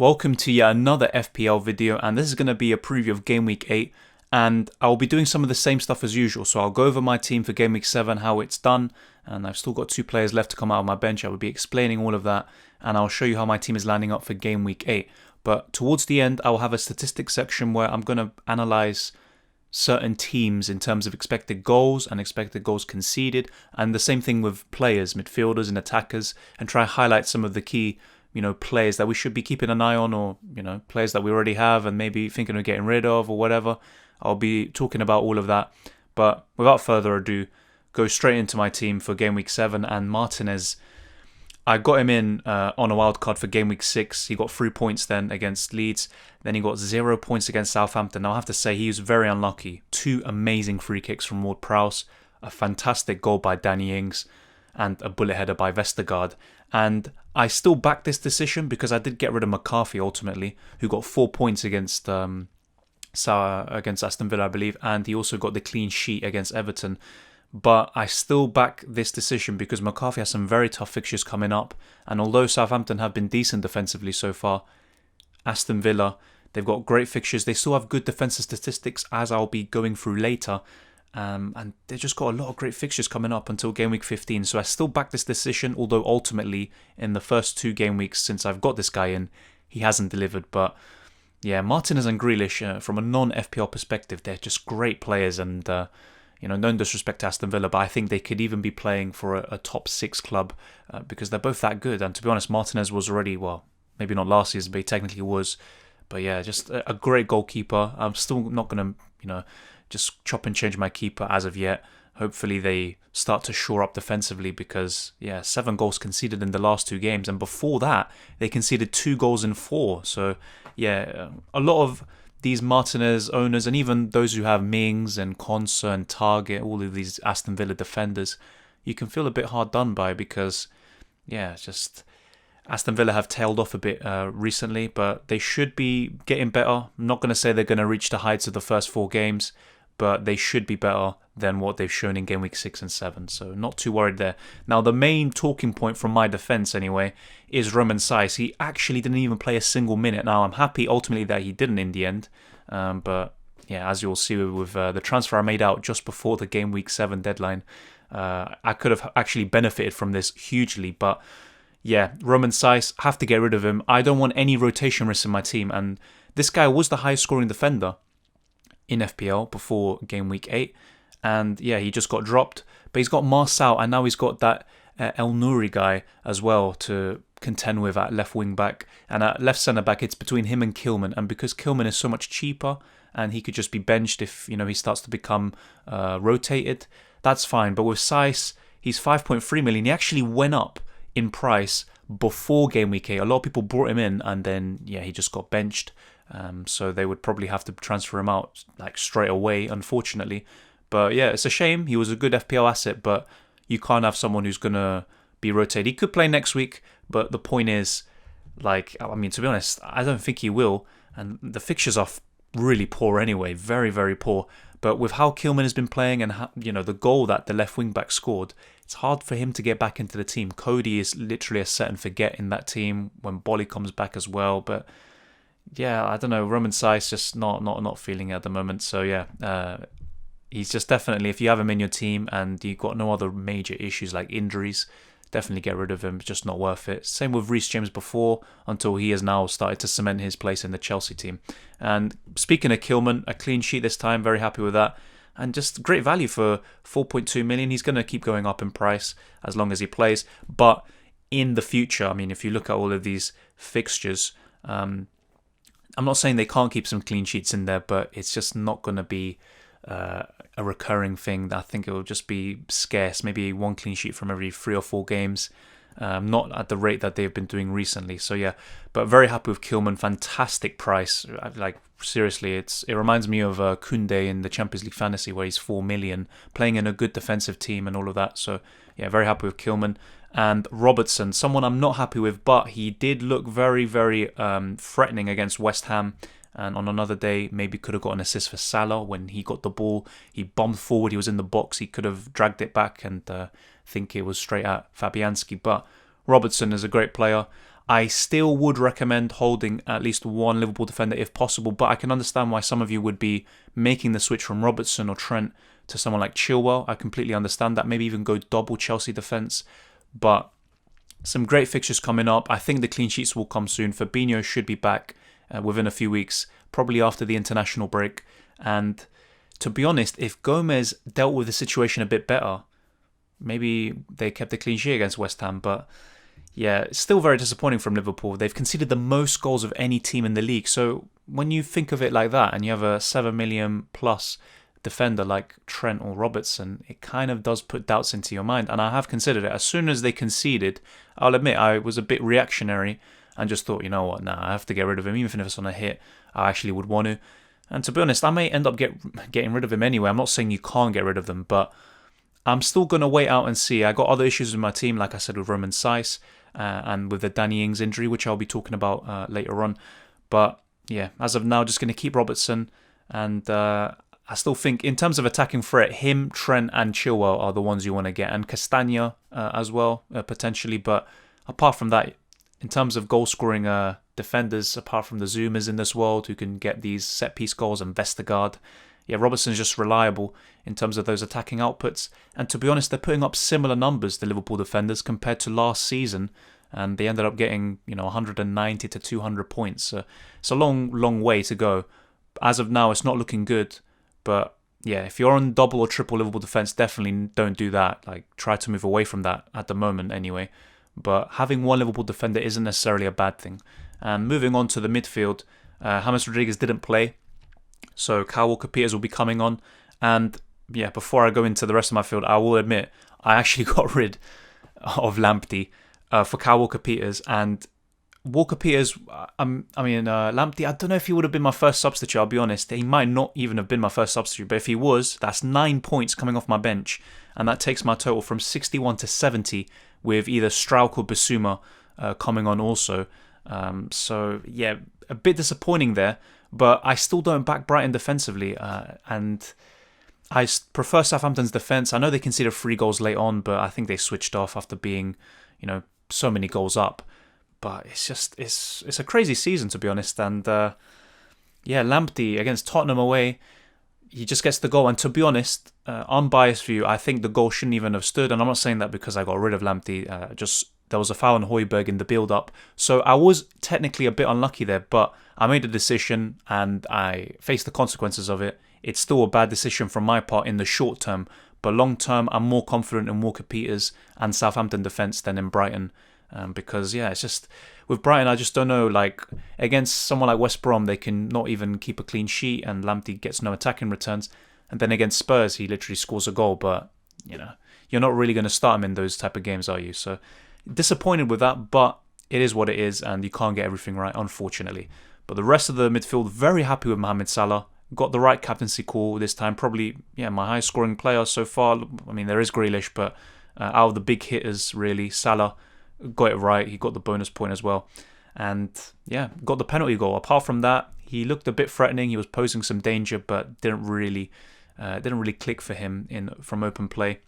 Welcome to yet another FPL video, and this is going to be a preview of Game Week 8, and I'll be doing some of the same stuff as usual. So I'll go over my team for Game Week 7, how it's done, and I've still got 2 players left to come out of my bench. I will be explaining all of that, and I'll show you how my team is lining up for Game Week 8. But towards the end, I'll have a statistics section where I'm going to analyse certain teams in terms of expected goals and expected goals conceded, and the same thing with players, midfielders and attackers, and try to highlight some of the key players that we should be keeping an eye on, or, players that we already have and maybe thinking of getting rid of or whatever. I'll be talking about all of that. But without further ado, go straight into my team for Game Week 7. And Martinez, I got him in on a wild card for Game Week 6. He got 3 points then against Leeds. Then he got 0 points against Southampton. Now I have to say he was very unlucky. 2 amazing free kicks from Ward-Prowse, a fantastic goal by Danny Ings, and a bullet header by Vestergaard. And I still back this decision because I did get rid of McCarthy ultimately, who got 4 points against Aston Villa, I believe, and he also got the clean sheet against Everton. But I still back this decision because McCarthy has some very tough fixtures coming up, and although Southampton have been decent defensively so far, Aston Villa, they've got great fixtures. They still have good defensive statistics, as I'll be going through later. And they've just got a lot of great fixtures coming up until Game Week 15. So I still back this decision, although ultimately in the first 2 game weeks since I've got this guy in, he hasn't delivered. But yeah, Martinez and Grealish, from a non-FPL perspective, they're just great players. And, no disrespect to Aston Villa, but I think they could even be playing for a top 6 club because they're both that good. And to be honest, Martinez was already, well, maybe not last season, but he technically was. But yeah, just a great goalkeeper. I'm still not going to, just chop and change my keeper as of yet. Hopefully they start to shore up defensively because, 7 goals conceded in the last 2 games. And before that, they conceded 2 goals in 4. So, a lot of these Martinez owners, and even those who have Mings and Konsa and Target, all of these Aston Villa defenders, you can feel a bit hard done by because, just Aston Villa have tailed off a bit recently, but they should be getting better. I'm not going to say they're going to reach the heights of the first 4 games, but they should be better than what they've shown in Game Week 6 and 7. So not too worried there. Now, the main talking point from my defence, anyway, is Roman Saiz. He actually didn't even play a single minute. Now, I'm happy ultimately that he didn't in the end. But, as you'll see with the transfer I made out just before the Game Week 7 deadline, I could have actually benefited from this hugely. But, Roman Saiz, have to get rid of him. I don't want any rotation risks in my team. And this guy was the highest scoring defender in FPL before Game Week 8, and he just got dropped. But he's got Marçal, and now he's got that El Nouri guy as well to contend with at left wing back, and at left centre back it's between him and Kilman. And because Kilman is so much cheaper and he could just be benched if he starts to become rotated, that's fine. But with Saiz, he's 5.3 million. He actually went up in price before Game Week 8. A lot of people brought him in, and then he just got benched. So they would probably have to transfer him out like straight away, unfortunately. But it's a shame. He was a good FPL asset, but you can't have someone who's going to be rotated. He could play next week, but the point is, to be honest, I don't think he will. And the fixtures are really poor anyway, very, very poor. But with how Kilman has been playing and how, the goal that the left wing back scored, it's hard for him to get back into the team. Cody is literally a set and forget in that team when Bolly comes back as well. But I don't know. Roman Saiz just not feeling it at the moment. So he's just definitely, if you have him in your team and you've got no other major issues like injuries, definitely get rid of him. It's just not worth it. Same with Reece James before, until he has now started to cement his place in the Chelsea team. And speaking of Kilman, a clean sheet this time. Very happy with that. And just great value for 4.2 million. He's going to keep going up in price as long as he plays. But in the future, if you look at all of these fixtures, I'm not saying they can't keep some clean sheets in there, but it's just not going to be a recurring thing. I think it will just be scarce, maybe 1 clean sheet from every 3 or 4 games, not at the rate that they've been doing recently. So but very happy with Kilman. Fantastic price. Seriously, it reminds me of Koundé in the Champions League Fantasy, where he's 4 million, playing in a good defensive team and all of that. So very happy with Kilman. And Robertson, someone I'm not happy with, but he did look very, very threatening against West Ham. And on another day, maybe could have got an assist for Salah when he got the ball. He bombed forward, he was in the box, he could have dragged it back and think it was straight at Fabianski. But Robertson is a great player. I still would recommend holding at least one Liverpool defender if possible, but I can understand why some of you would be making the switch from Robertson or Trent to someone like Chilwell. I completely understand that. Maybe even go double Chelsea defence. But some great fixtures coming up. I think the clean sheets will come soon. Fabinho should be back within a few weeks, probably after the international break. And to be honest, if Gomez dealt with the situation a bit better, maybe they kept a clean sheet against West Ham. But yeah, it's still very disappointing from Liverpool. They've conceded the most goals of any team in the league. So when you think of it like that and you have a 7 million plus defender like Trent or Robertson, it kind of does put doubts into your mind. And I have considered it. As soon as they conceded, I'll admit I was a bit reactionary and just thought, you know what, nah, I have to get rid of him. Even if it's on a hit, I actually would want to. And to be honest, I may end up getting rid of him anyway. I'm not saying you can't get rid of them, but I'm still going to wait out and see. I got other issues with my team, like I said, with Roman Saiss and with the Danny Ings injury, which I'll be talking about later on. But yeah, as of now, just going to keep Robertson. And I still think in terms of attacking threat, him, Trent and Chilwell are the ones you want to get. And Castagna as well, potentially. But apart from that, in terms of goal-scoring defenders, apart from the Zoomers in this world who can get these set-piece goals and Vestergaard, yeah, Robertson's just reliable in terms of those attacking outputs. And to be honest, they're putting up similar numbers, the Liverpool defenders, compared to last season. And they ended up getting, 190 to 200 points. So it's a long, long way to go. As of now, it's not looking good. But yeah, if you're on double or triple Liverpool defence, definitely don't do that. Like, try to move away from that at the moment anyway. But having one Liverpool defender isn't necessarily a bad thing. And moving on to the midfield, James Rodriguez didn't play. So Kyle Walker-Peters will be coming on. And yeah, before I go into the rest of my field, I will admit I actually got rid of Lamptey for Kyle Walker-Peters. And Walker-Peters, Lamptey, I don't know if he would have been my first substitute, I'll be honest. He might not even have been my first substitute. But if he was, that's 9 points coming off my bench. And that takes my total from 61 to 70 with either Struijk or Bissouma coming on also. So yeah, a bit disappointing there. But I still don't back Brighton defensively, and I prefer Southampton's defence. I know they conceded 3 goals late on, but I think they switched off after being, so many goals up. But it's just, it's a crazy season, to be honest. And yeah, Lamptey against Tottenham away, he just gets the goal. And to be honest, unbiased view, I think the goal shouldn't even have stood. And I'm not saying that because I got rid of Lamptey. There was a foul on Højbjerg in the build-up. So I was technically a bit unlucky there, but I made a decision and I faced the consequences of it. It's still a bad decision from my part in the short term, but long term, I'm more confident in Walker-Peters and Southampton defence than in Brighton. Because, yeah, it's just, with Brighton, I just don't know, like, against someone like West Brom, they can not even keep a clean sheet and Lamptey gets no attacking returns. And then against Spurs, he literally scores a goal, but, you're not really going to start him in those type of games, are you? So, disappointed with that, but it is what it is, and you can't get everything right, unfortunately. But the rest of the midfield, very happy with Mohamed Salah. Got the right captaincy call this time. Probably, my highest scoring player so far. I mean, there is Grealish, but out of the big hitters, really, Salah got it right. He got the bonus point as well. And yeah, got the penalty goal. Apart from that, he looked a bit threatening. He was posing some danger, but didn't really click for him from open play.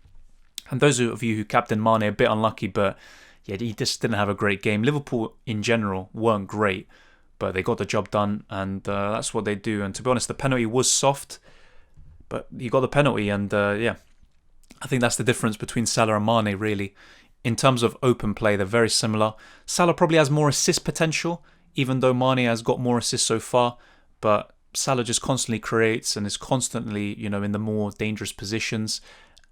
And those of you who captained Mane, a bit unlucky, but yeah, he just didn't have a great game. Liverpool in general weren't great, but they got the job done, and that's what they do. And to be honest, the penalty was soft, but he got the penalty, and I think that's the difference between Salah and Mane, really. In terms of open play, they're very similar. Salah probably has more assist potential, even though Mane has got more assists so far, but Salah just constantly creates and is constantly, in the more dangerous positions.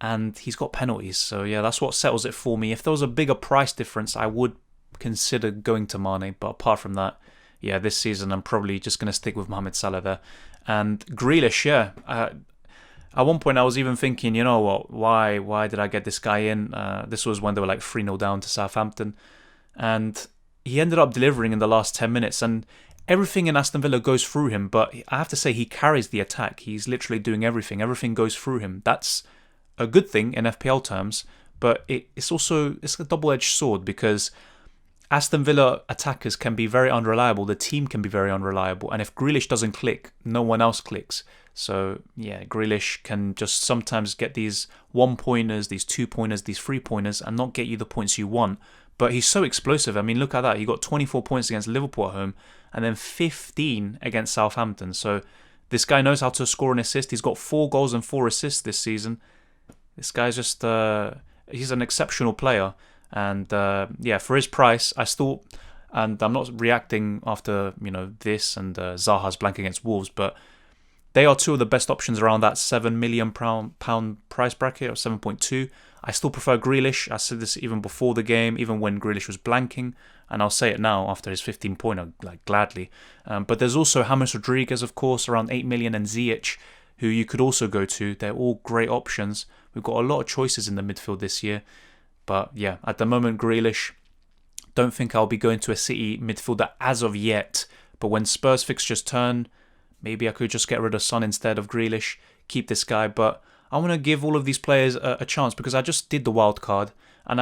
And he's got penalties. So yeah, that's what settles it for me. If there was a bigger price difference, I would consider going to Mane. But apart from that, yeah, this season I'm probably just going to stick with Mohamed Salah there. And Grealish, yeah. At one point I was even thinking, you know what, why did I get this guy in? This was when they were like 3-0 down to Southampton. And he ended up delivering in the last 10 minutes. And everything in Aston Villa goes through him. But I have to say, he carries the attack. He's literally doing everything. Everything goes through him. That's a good thing in FPL terms, but it's a double-edged sword because Aston Villa attackers can be very unreliable. The team can be very unreliable, and if Grealish doesn't click, no one else clicks. So yeah, Grealish can just sometimes get these 1-pointers, these 2-pointers, these 3-pointers, and not get you the points you want. But he's so explosive. I mean, look at that. He got 24 points against Liverpool at home and then 15 against Southampton. So this guy knows how to score and assist. He's got 4 goals and 4 assists this season. This guy's just, he's an exceptional player. And yeah, for his price, and I'm not reacting after, this and Zaha's blank against Wolves, but they are 2 of the best options around that £7 million price bracket, or 7.2. I still prefer Grealish. I said this even before the game, even when Grealish was blanking, and I'll say it now after his 15-pointer, gladly. But there's also James Rodriguez, of course, around 8 million, and Ziyech, who you could also go to. They're all great options. We've got a lot of choices in the midfield this year. But yeah, at the moment, Grealish, don't think I'll be going to a City midfielder as of yet. But when Spurs fixtures turn, maybe I could just get rid of Son instead of Grealish, keep this guy. But I want to give all of these players a chance because I just did the wild card. And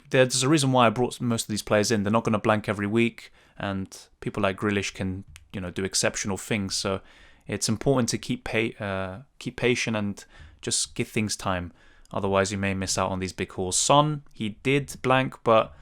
there's a reason why I brought most of these players in. They're not going to blank every week. And people like Grealish can, do exceptional things. So it's important to keep patient and just give things time. Otherwise, you may miss out on these big hauls. Son, he did blank, but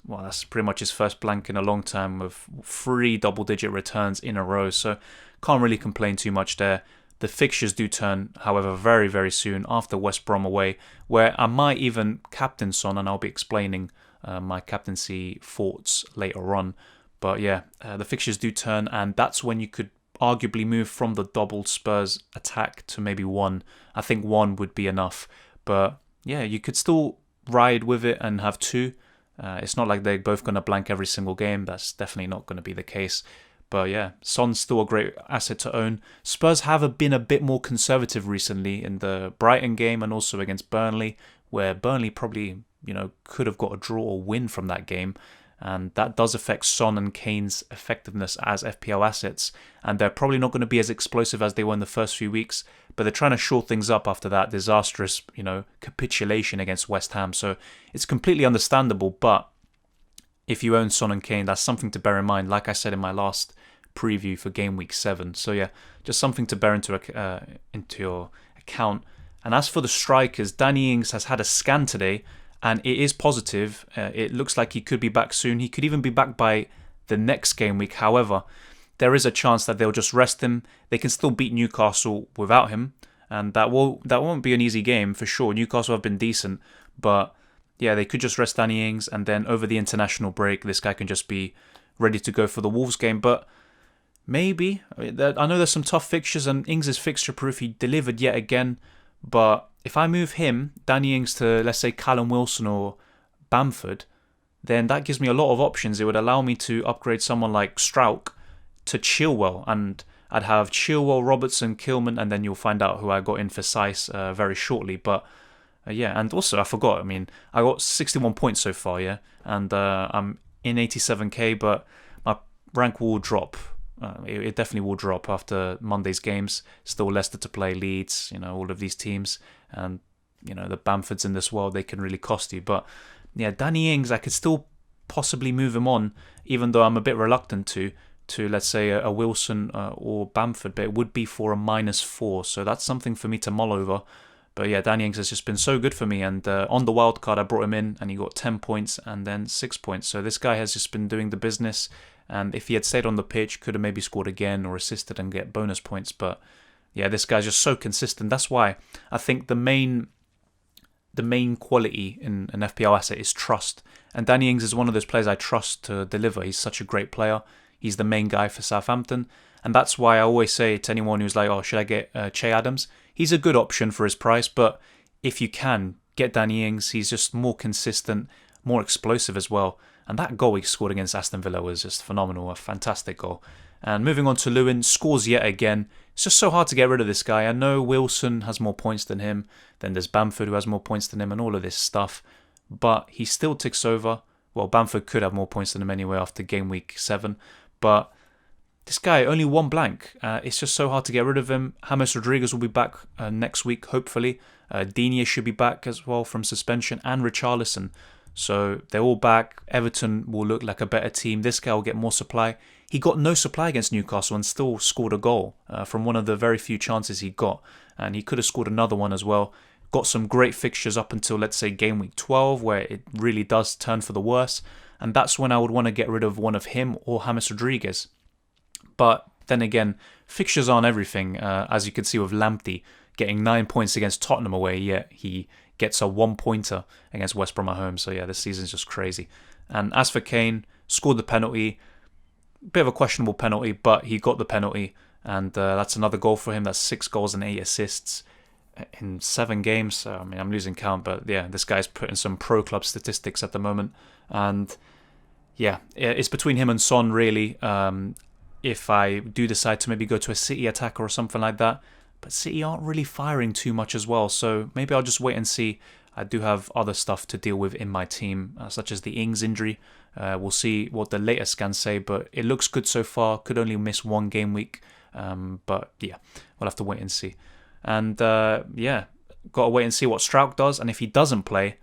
that's pretty much his first blank in a long time with 3 double-digit returns in a row. So can't really complain too much there. The fixtures do turn, however, very, very soon after West Brom away, where I might even captain Son, and I'll be explaining my captaincy thoughts later on. But yeah, the fixtures do turn, and that's when you could arguably move from the double Spurs attack to maybe 1. I think 1 would be enough. But yeah, you could still ride with it and have 2. It's not like they're both going to blank every single game. That's definitely not going to be the case. But yeah, Son's still a great asset to own. Spurs have been a bit more conservative recently in the Brighton game and also against Burnley, where Burnley probably, could have got a draw or win from that game. And that does affect Son and Kane's effectiveness as FPL assets. And they're probably not going to be as explosive as they were in the first few weeks. But they're trying to shore things up after that disastrous, capitulation against West Ham. So it's completely understandable. But if you own Son and Kane, that's something to bear in mind. Like I said in my last preview for Game Week 7. So yeah, just something to bear into your account. And as for the strikers, Danny Ings has had a scan today. And it is positive. It looks like he could be back soon. He could even be back by the next game week. However, there is a chance that they'll just rest him. They can still beat Newcastle without him. And that won't be an easy game for sure. Newcastle have been decent. But yeah, they could just rest Danny Ings. And then over the international break, this guy can just be ready to go for the Wolves game. But maybe. I know there's some tough fixtures. And Ings is fixture proof. He delivered yet again. But if I move him, Danny Ings, to, let's say, Callum Wilson or Bamford, then that gives me a lot of options. It would allow me to upgrade someone like Strauch to Chilwell. And I'd have Chilwell, Robertson, Kilman, and then you'll find out who I got in for Sice very shortly. But yeah, and also I forgot. I mean, I got 61 points so far, yeah? And I'm in 87k, but my rank will drop. It definitely will drop after Monday's games. Still Leicester to play, Leeds, all of these teams. And, the Bamfords in this world, they can really cost you. But, yeah, Danny Ings, I could still possibly move him on, even though I'm a bit reluctant to let's say, a Wilson or Bamford. But it would be for a -4. So that's something for me to mull over. But, yeah, Danny Ings has just been so good for me. And on the wild card, I brought him in, and he got 10 points and then 6 points. So this guy has just been doing the business. And if he had stayed on the pitch, could have maybe scored again or assisted and get bonus points. But yeah, this guy's just so consistent. That's why I think the main quality in an FPL asset is trust. And Danny Ings is one of those players I trust to deliver. He's such a great player. He's the main guy for Southampton. And that's why I always say to anyone who's like, oh, should I get Che Adams? He's a good option for his price. But if you can, get Danny Ings. He's just more consistent, more explosive as well. And that goal he scored against Aston Villa was just phenomenal, a fantastic goal. And moving on to Lewin, scores yet again. It's just so hard to get rid of this guy. I know Wilson has more points than him. Then there's Bamford who has more points than him and all of this stuff. But he still ticks over. Well, Bamford could have more points than him anyway after game week 7. But this guy, only 1 blank. It's just so hard to get rid of him. James Rodriguez will be back next week, hopefully. Digne should be back as well from suspension. And Richarlison. So they're all back. Everton will look like a better team. This guy will get more supply. He got no supply against Newcastle and still scored a goal from one of the very few chances he got. And he could have scored another one as well. got some great fixtures up until, let's say, game week 12, where it really does turn for the worse. And that's when I would want to get rid of one of him or James Rodriguez. But then again, fixtures aren't everything. As you can see with Lamptey getting 9 points against Tottenham away, yet he gets a 1-pointer against West Brom at home. So yeah, this season's just crazy. And as for Kane, scored the penalty. Bit of a questionable penalty, but he got the penalty. And that's another goal for him. That's 6 goals and 8 assists in 7 games. So, I mean, I'm losing count, but yeah, this guy's putting some pro club statistics at the moment. And yeah, it's between him and Son, really. If I do decide to maybe go to a City attacker or something like that. But City aren't really firing too much as well, so maybe I'll just wait and see. I do have other stuff to deal with in my team, such as the Ings injury. We'll see what the latest scans say, but it looks good so far. Could only miss 1 game week, but yeah, we'll have to wait and see. And yeah, got to wait and see what Struijk does, and if he doesn't play,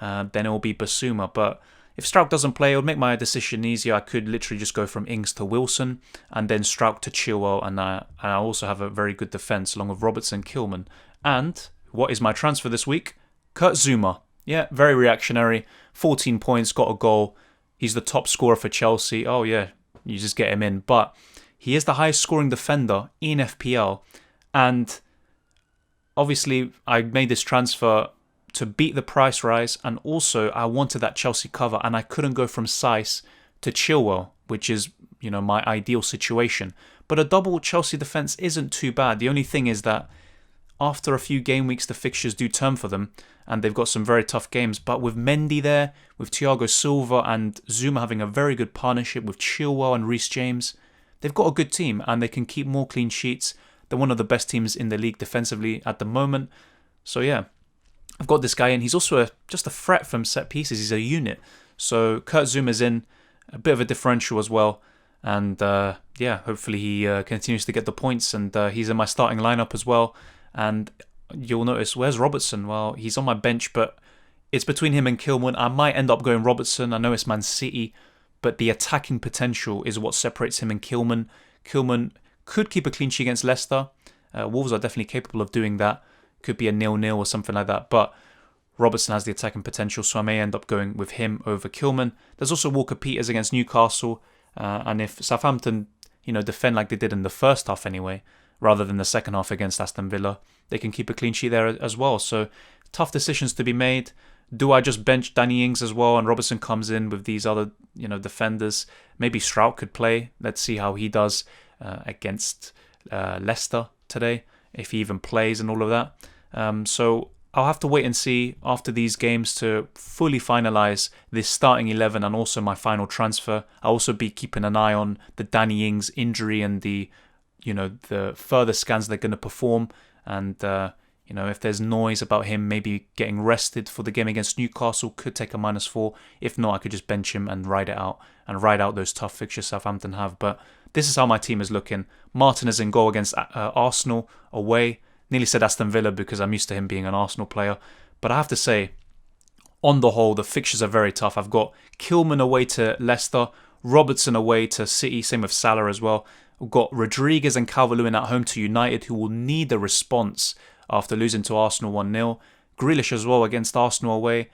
then it will be Basuma. But if Struijk doesn't play, it would make my decision easier. I could literally just go from Ings to Wilson and then Struijk to Chilwell. And I also have a very good defence along with Robertson, Kilman. And what is my transfer this week? Kurt Zouma. Yeah, very reactionary. 14 points, got a goal. He's the top scorer for Chelsea. Oh yeah, you just get him in. But he is the highest scoring defender in FPL. And obviously, I made this transfer to beat the price rise, and also I wanted that Chelsea cover, and I couldn't go from Saiss to Chilwell, which is, you know, my ideal situation. But a double Chelsea defence isn't too bad. The only thing is that after a few game weeks, the fixtures do turn for them, and they've got some very tough games. But with Mendy there, with Thiago Silva and Zouma having a very good partnership with Chilwell and Reece James, they've got a good team, and they can keep more clean sheets. They're one of the best teams in the league defensively at the moment. So yeah, I've got this guy in. He's also just a threat from set pieces. He's a unit. So Kurt Zouma's in, a bit of a differential as well. And yeah, hopefully he continues to get the points. And he's in my starting lineup as well. And you'll notice, where's Robertson? Well, he's on my bench, but it's between him and Kilman. I might end up going Robertson. I know it's Man City, but the attacking potential is what separates him and Kilman. Kilman could keep a clean sheet against Leicester. Wolves are definitely capable of doing that. Could be a 0-0 or something like that. But Robertson has the attacking potential, so I may end up going with him over Kilman. There's also Walker-Peters against Newcastle. And if Southampton, defend like they did in the first half anyway, rather than the second half against Aston Villa, they can keep a clean sheet there as well. So tough decisions to be made. Do I just bench Danny Ings as well and Robertson comes in with these other, defenders? Maybe Struijk could play. Let's see how he does against Leicester today, if he even plays and all of that. So I'll have to wait and see after these games to fully finalise this starting 11 and also my final transfer. I'll also be keeping an eye on the Danny Ings injury and the further scans they're going to perform. And, if there's noise about him maybe getting rested for the game against Newcastle, could take a -4. If not, I could just bench him and ride out those tough fixtures Southampton have. But this is how my team is looking. Martin is in goal against Arsenal away. Nearly said Aston Villa because I'm used to him being an Arsenal player. But I have to say, on the whole, the fixtures are very tough. I've got Kilman away to Leicester, Robertson away to City, same with Salah as well. We've got Rodriguez and Calvert-Lewin at home to United, who will need a response after losing to Arsenal 1-0. Grealish as well against Arsenal away.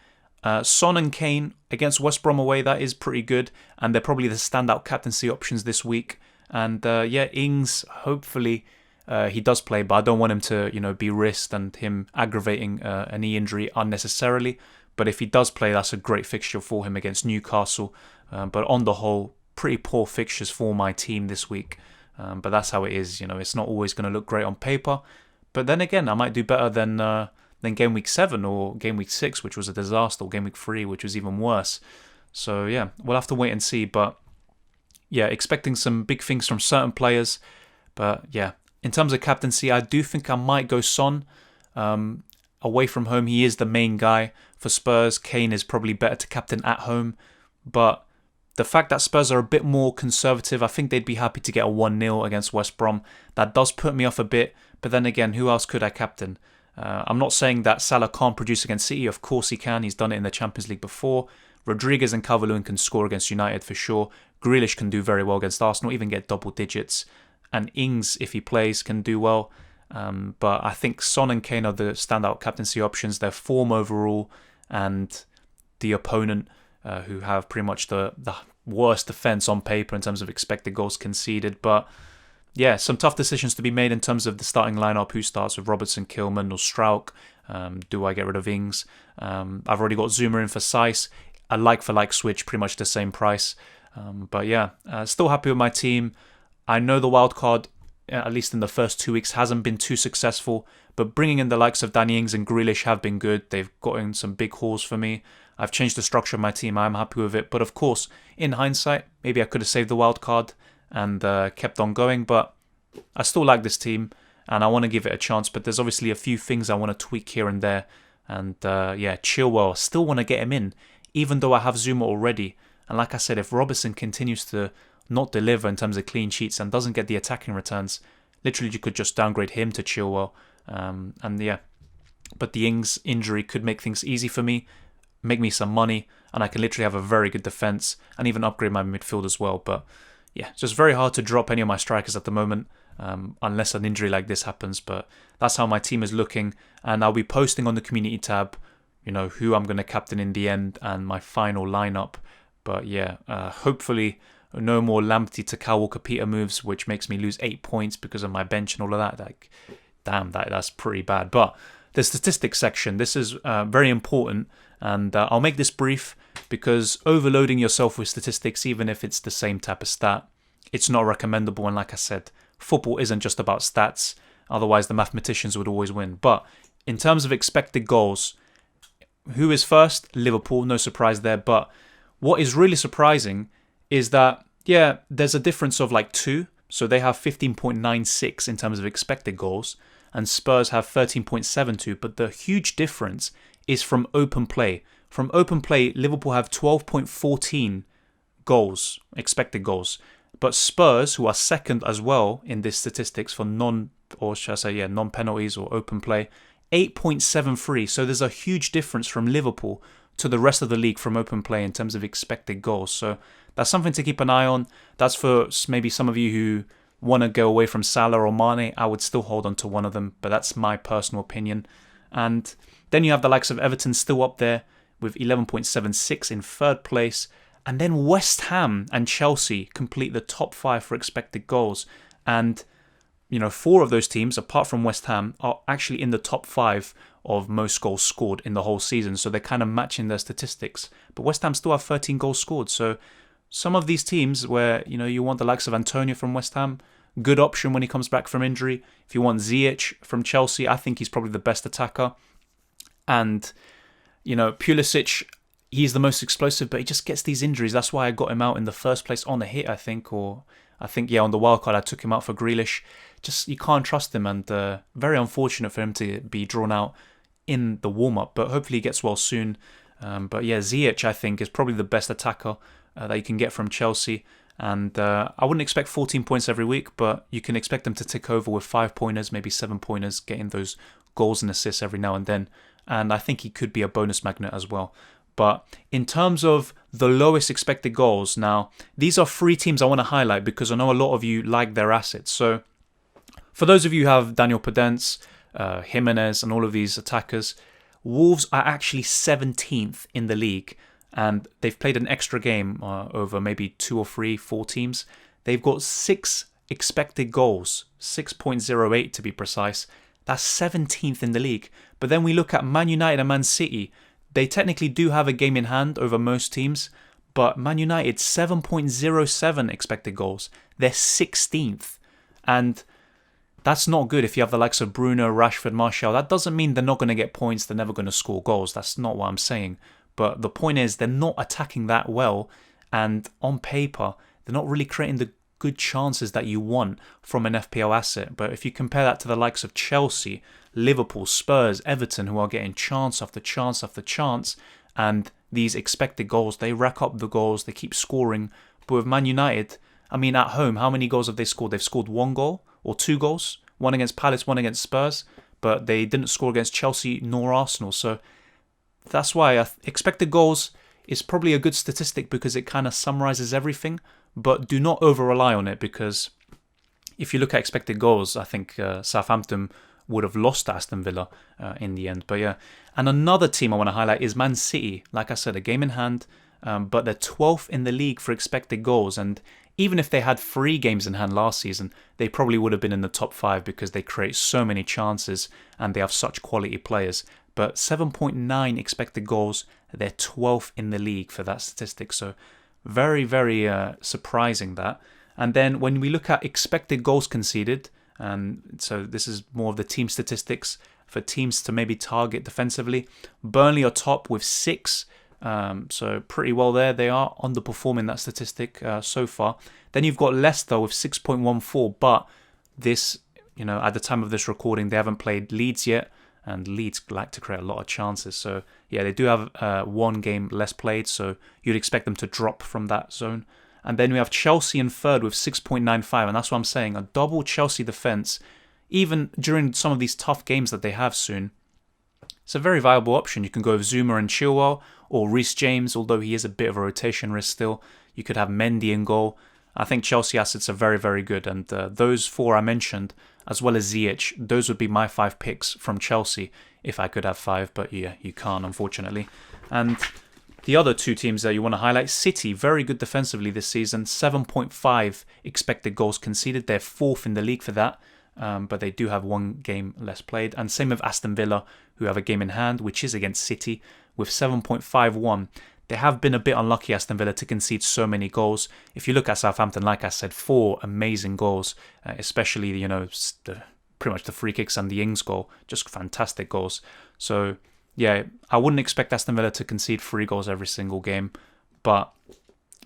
Son and Kane against West Brom away, that is pretty good. And they're probably the standout captaincy options this week. And Ings, hopefully he does play, but I don't want him to be risked and him aggravating a knee injury unnecessarily. But if he does play, that's a great fixture for him against Newcastle. But on the whole, pretty poor fixtures for my team this week. But that's how it is. It's not always going to look great on paper. But then again, I might do better than Game Week 7 or Game Week 6, which was a disaster, or Game Week 3, which was even worse. So yeah, we'll have to wait and see. But yeah, expecting some big things from certain players. But yeah, in terms of captaincy, I do think I might go Son. Away from home, he is the main guy for Spurs. Kane is probably better to captain at home. But the fact that Spurs are a bit more conservative, I think they'd be happy to get a 1-0 against West Brom. That does put me off a bit. But then again, who else could I captain? I'm not saying that Salah can't produce against City. Of course he can. He's done it in the Champions League before. Rodriguez and Calvert-Lewin can score against United for sure. Grealish can do very well against Arsenal, even get double digits. And Ings, if he plays, can do well. But I think Son and Kane are the standout captaincy options. Their form overall and the opponent, who have pretty much the worst defence on paper in terms of expected goals conceded. But yeah, some tough decisions to be made in terms of the starting lineup. Who starts with Robertson, Kilman or Strauch? Do I get rid of Ings? I've already got Zuma in for Seiss. A like-for-like switch, pretty much the same price. But yeah, still happy with my team. I know the wild card, at least in the first 2 weeks, hasn't been too successful. But bringing in the likes of Danny Ings and Grealish have been good. They've gotten some big hauls for me. I've changed the structure of my team. I'm happy with it. But of course, in hindsight, maybe I could have saved the wild card and kept on going. But I still like this team and I want to give it a chance. But there's obviously a few things I want to tweak here and there. And yeah, Chilwell, still want to get him in, even though I have Zuma already. And like I said, if Robertson continues to not deliver in terms of clean sheets and doesn't get the attacking returns, literally you could just downgrade him to Chilwell. And yeah, but the Ings injury could make things easy for me, make me some money, and I can literally have a very good defence and even upgrade my midfield as well. But yeah, it's just very hard to drop any of my strikers at the moment, unless an injury like this happens. But that's how my team is looking, and I'll be posting on the community tab, you know, who I'm going to captain in the end and my final lineup. But yeah, hopefully no more Lamptey to Kyle Walker-Peters moves, which makes me lose 8 points because of my bench and all of that. Like, damn, that's pretty bad. But the statistics section, this is very important, and I'll make this brief because overloading yourself with statistics, even if it's the same type of stat, it's not recommendable. And like I said, football isn't just about stats, otherwise the mathematicians would always win. But in terms of expected goals, who is first? Liverpool, no surprise there. But what is really surprising is that, yeah, there's a difference of like 2. So they have 15.96 in terms of expected goals, and Spurs have 13.72. But the huge difference is from open play. From open play, Liverpool have 12.14 goals, expected goals. But Spurs, who are second as well in this statistics for non-penalties or open play, 8.73. So there's a huge difference from Liverpool to the rest of the league from open play in terms of expected goals. So that's something to keep an eye on. That's for maybe some of you who want to go away from Salah or Mane. I would still hold on to one of them, but that's my personal opinion. And then you have the likes of Everton still up there with 11.76 in third place. And then West Ham and Chelsea complete the top 5 for expected goals. And, you know, 4 of those teams, apart from West Ham, are actually in the top 5 of most goals scored in the whole season. So they're kind of matching their statistics. But West Ham still have 13 goals scored. So some of these teams where, you know, you want the likes of Antonio from West Ham, good option when he comes back from injury. If you want Ziyech from Chelsea, I think he's probably the best attacker. And, you know, Pulisic, he's the most explosive, but he just gets these injuries. That's why I got him out in the first place on a hit, I think. Or I think, yeah, on the wildcard, I took him out for Grealish. Just, you can't trust him, and very unfortunate for him to be drawn out in the warm-up. But hopefully he gets well soon. But yeah, Ziyech, I think, is probably the best attacker that you can get from Chelsea. And I wouldn't expect 14 points every week, but you can expect them to tick over with 5-pointers, maybe 7-pointers, getting those goals and assists every now and then. And I think he could be a bonus magnet as well. But in terms of the lowest expected goals, now, these are 3 teams I want to highlight because I know a lot of you like their assets. So for those of you who have Daniel Podence, Jimenez and all of these attackers, Wolves are actually 17th in the league. And they've played an extra game over maybe 2 or 3, 4 teams. They've got 6 expected goals, 6.08 to be precise. That's 17th in the league. But then we look at Man United and Man City. They technically do have a game in hand over most teams, but Man United, 7.07 expected goals. They're 16th. And that's not good if you have the likes of Bruno, Rashford, Martial. That doesn't mean they're not going to get points, they're never going to score goals. That's not what I'm saying. But the point is, they're not attacking that well. And on paper, they're not really creating the good chances that you want from an FPL asset. But if you compare that to the likes of Chelsea, Liverpool, Spurs, Everton, who are getting chance after chance after chance, and these expected goals, they rack up the goals, they keep scoring. But with Man United, I mean, at home, how many goals have they scored? They've scored 1 goal or 2 goals, 1 against Palace, 1 against Spurs, but they didn't score against Chelsea nor Arsenal. So that's why expected goals is probably a good statistic because it kind of summarizes everything, but do not over rely on it because if you look at expected goals, I think Southampton would have lost to Aston Villa in the end. But yeah, and another team I want to highlight is Man City. Like I said, a game in hand, but they're 12th in the league for expected goals. And even if they had 3 games in hand last season, they probably would have been in the top 5 because they create so many chances and they have such quality players. But 7.9 expected goals, they're 12th in the league for that statistic. So very, very surprising that. And then when we look at expected goals conceded, and so this is more of the team statistics for teams to maybe target defensively. Burnley are top with 6, so pretty well there. They are underperforming that statistic so far. Then you've got Leicester with 6.14, but this, at the time of this recording, they haven't played Leeds yet, and Leeds like to create a lot of chances. So yeah, they do have 1 game less played, so you'd expect them to drop from that zone. And then we have Chelsea in third with 6.95, and that's what I'm saying. A double Chelsea defence, even during some of these tough games that they have soon, it's a very viable option. You can go with Zuma and Chilwell, or Reece James, although he is a bit of a rotation risk still. You could have Mendy in goal. I think Chelsea assets are very, very good, and those 4 I mentioned, as well as Ziyech, those would be my 5 picks from Chelsea if I could have 5, but yeah, you can't, unfortunately. And the other 2 teams that you want to highlight, City, very good defensively this season, 7.5 expected goals conceded. They're 4th in the league for that, but they do have 1 game less played. And same with Aston Villa, who have a game in hand, which is against City, with 7.51. They have been a bit unlucky, Aston Villa, to concede so many goals. If you look at Southampton, like I said, 4 amazing goals, especially, pretty much the free kicks and the Ings goal, just fantastic goals. So yeah, I wouldn't expect Aston Villa to concede 3 goals every single game, but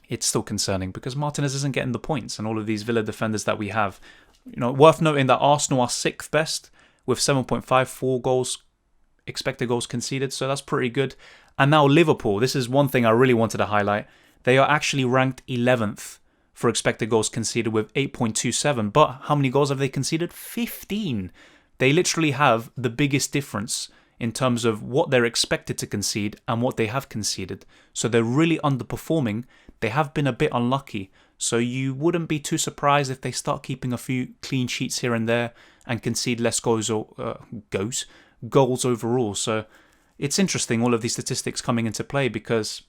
it's still concerning because Martinez isn't getting the points, and all of these Villa defenders that we have. Worth noting that Arsenal are 6th best with 7.54 goals, expected goals conceded, so that's pretty good. And now Liverpool, this is one thing I really wanted to highlight. They are actually ranked 11th for expected goals conceded with 8.27, but how many goals have they conceded? 15. They literally have the biggest difference in terms of what they're expected to concede and what they have conceded. So they're really underperforming. They have been a bit unlucky. So you wouldn't be too surprised if they start keeping a few clean sheets here and there and concede less goals overall. So it's interesting, all of these statistics coming into play, because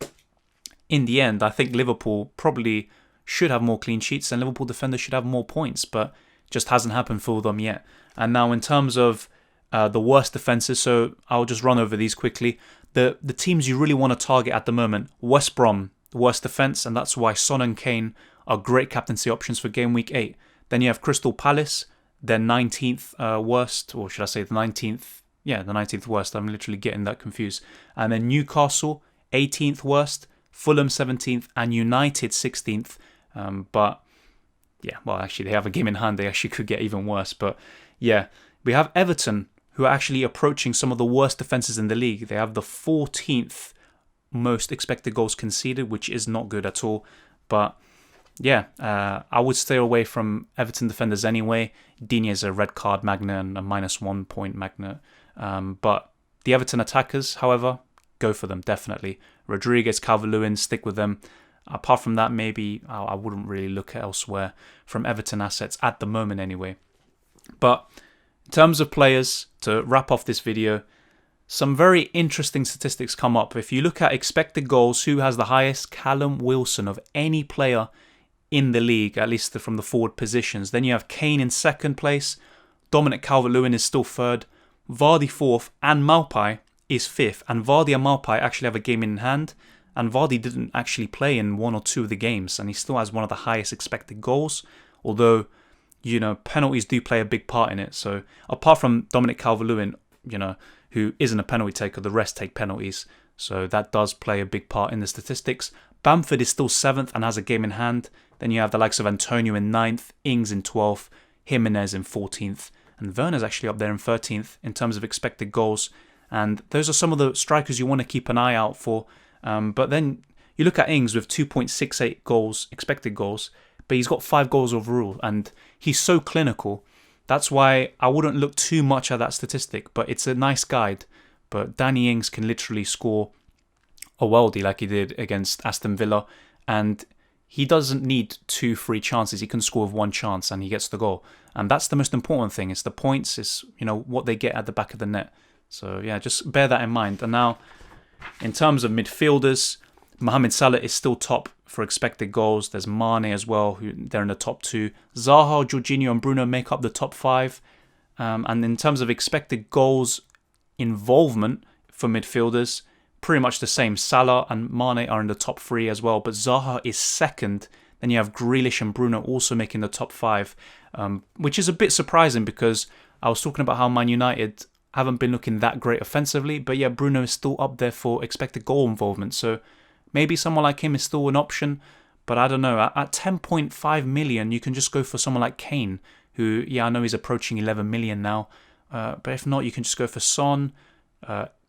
in the end, I think Liverpool probably should have more clean sheets and Liverpool defenders should have more points, but just hasn't happened for them yet. And now in terms of the worst defences, so I'll just run over these quickly. The teams you really want to target at the moment, West Brom, the worst defence, and that's why Son and Kane are great captaincy options for game week 8. Then you have Crystal Palace, they're 19th worst, or should I say the 19th? Yeah, the 19th worst. I'm literally getting that confused. And then Newcastle, 18th worst, Fulham 17th, and United 16th. But yeah, well, actually, they have a game in hand. They actually could get even worse. But yeah, we have Everton, who are actually approaching some of the worst defences in the league. They have the 14th most expected goals conceded, which is not good at all. But yeah, I would stay away from Everton defenders anyway. Digne is a red card magnet and a -1 point magnet. But the Everton attackers, however, go for them, definitely. Rodriguez, Calvert-Lewin, stick with them. Apart from that, maybe I wouldn't really look elsewhere from Everton assets at the moment anyway. But in terms of players, to wrap off this video, some very interesting statistics come up. If you look at expected goals, who has the highest? Callum Wilson of any player in the league, at least from the forward positions. Then you have Kane in 2nd place. Dominic Calvert-Lewin is still 3rd. Vardy 4th, and Maupay is 5th. And Vardy and Maupay actually have a game in hand. And Vardy didn't actually play in 1 or 2 of the games, and he still has one of the highest expected goals. Although, penalties do play a big part in it. So apart from Dominic Calvert-Lewin, who isn't a penalty taker, the rest take penalties. So that does play a big part in the statistics. Bamford is still 7th and has a game in hand. Then you have the likes of Antonio in 9th, Ings in 12th, Jimenez in 14th, and Werner's actually up there in 13th in terms of expected goals. And those are some of the strikers you want to keep an eye out for. But then you look at Ings with 2.68 goals, expected goals, but he's got 5 goals overall, and he's so clinical. That's why I wouldn't look too much at that statistic, but it's a nice guide. But Danny Ings can literally score a worldie like he did against Aston Villa, and he doesn't need 2 free chances. He can score with 1 chance and he gets the goal. And that's the most important thing. It's the points, it's, what they get at the back of the net. So yeah, just bear that in mind. And now, in terms of midfielders, Mohamed Salah is still top for expected goals. There's Mane as well, who they're in the top 2. Zaha, Jorginho and Bruno make up the top 5. And in terms of expected goals involvement for midfielders, pretty much the same. Salah and Mane are in the top 3 as well, but Zaha is second. Then you have Grealish and Bruno also making the top 5, which is a bit surprising because I was talking about how Man United haven't been looking that great offensively, but yeah, Bruno is still up there for expected goal involvement. So maybe someone like him is still an option, but I don't know. At 10.5 million, you can just go for someone like Kane, who, yeah, I know he's approaching 11 million now, but if not, you can just go for Son,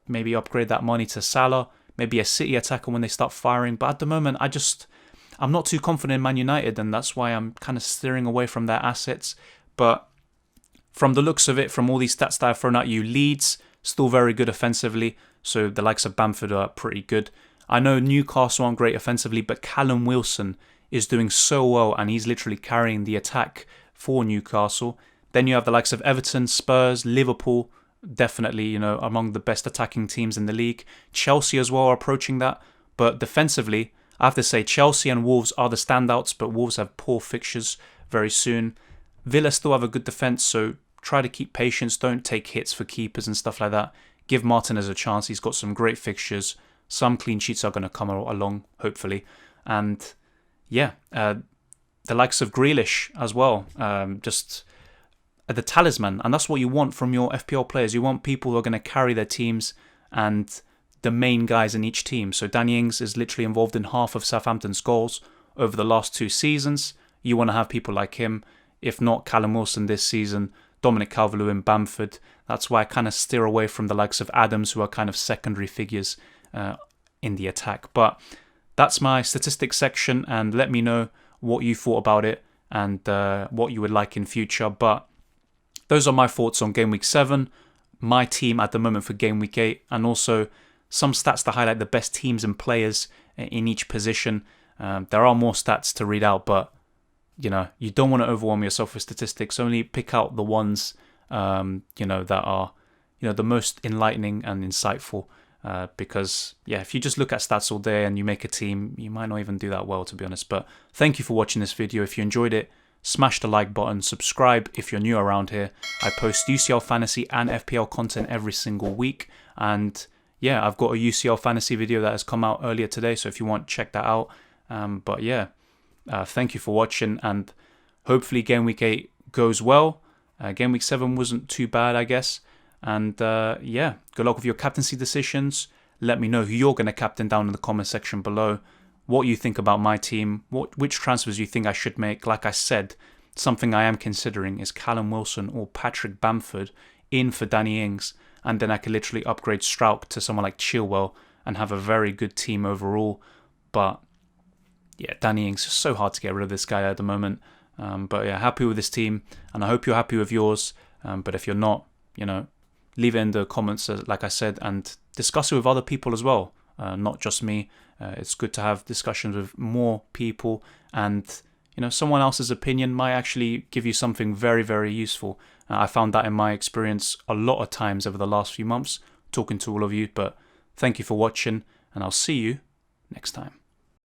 maybe upgrade that money to Salah, maybe a City attacker when they start firing. But at the moment, I'm not too confident in Man United, and that's why I'm kind of steering away from their assets. But from the looks of it, from all these stats that I've thrown at you, Leeds, still very good offensively. So the likes of Bamford are pretty good. I know Newcastle aren't great offensively, but Callum Wilson is doing so well, and he's literally carrying the attack for Newcastle. Then you have the likes of Everton, Spurs, Liverpool, definitely, among the best attacking teams in the league. Chelsea as well are approaching that. But defensively, I have to say Chelsea and Wolves are the standouts, but Wolves have poor fixtures very soon. Villa still have a good defence, so try to keep patience. Don't take hits for keepers and stuff like that. Give Martinez a chance. He's got some great fixtures. Some clean sheets are going to come along, hopefully. And yeah, the likes of Grealish as well. Just the talisman. And that's what you want from your FPL players. You want people who are going to carry their teams and the main guys in each team. So Danny Ings is literally involved in half of Southampton's goals over the last 2 seasons. You want to have people like him. If not, Callum Wilson this season, Dominic Calvert-Lewin, Bamford. That's why I kind of steer away from the likes of Adams, who are kind of secondary figures in the attack. But that's my statistics section, and let me know what you thought about it and what you would like in future. But those are my thoughts on Game Week 7, my team at the moment for Game Week 8, and also some stats to highlight the best teams and players in each position. There are more stats to read out, but you don't want to overwhelm yourself with statistics. Only pick out the ones that are the most enlightening and insightful. Because yeah, if you just look at stats all day and you make a team, you might not even do that well, to be honest. But thank you for watching this video. If you enjoyed it, smash the like button, subscribe if you're new around here. I post UCL fantasy and FPL content every single week, and yeah, I've got a UCL fantasy video that has come out earlier today, so if you want, check that out. But yeah, thank you for watching, and hopefully Game Week 8 goes well. Game Week 7 wasn't too bad, I guess. And yeah, good luck with your captaincy decisions. Let me know who you're going to captain down in the comment section below. What you think about my team, which transfers you think I should make. Like I said, something I am considering is Callum Wilson or Patrick Bamford in for Danny Ings. And then I could literally upgrade Struijk to someone like Chilwell and have a very good team overall. But yeah, Danny Ings is so hard to get rid of this guy at the moment. But yeah, happy with this team, and I hope you're happy with yours. But if you're not, leave it in the comments, like I said, and discuss it with other people as well, not just me. It's good to have discussions with more people, and someone else's opinion might actually give you something very, very useful. I found that in my experience a lot of times over the last few months, talking to all of you. But thank you for watching, and I'll see you next time.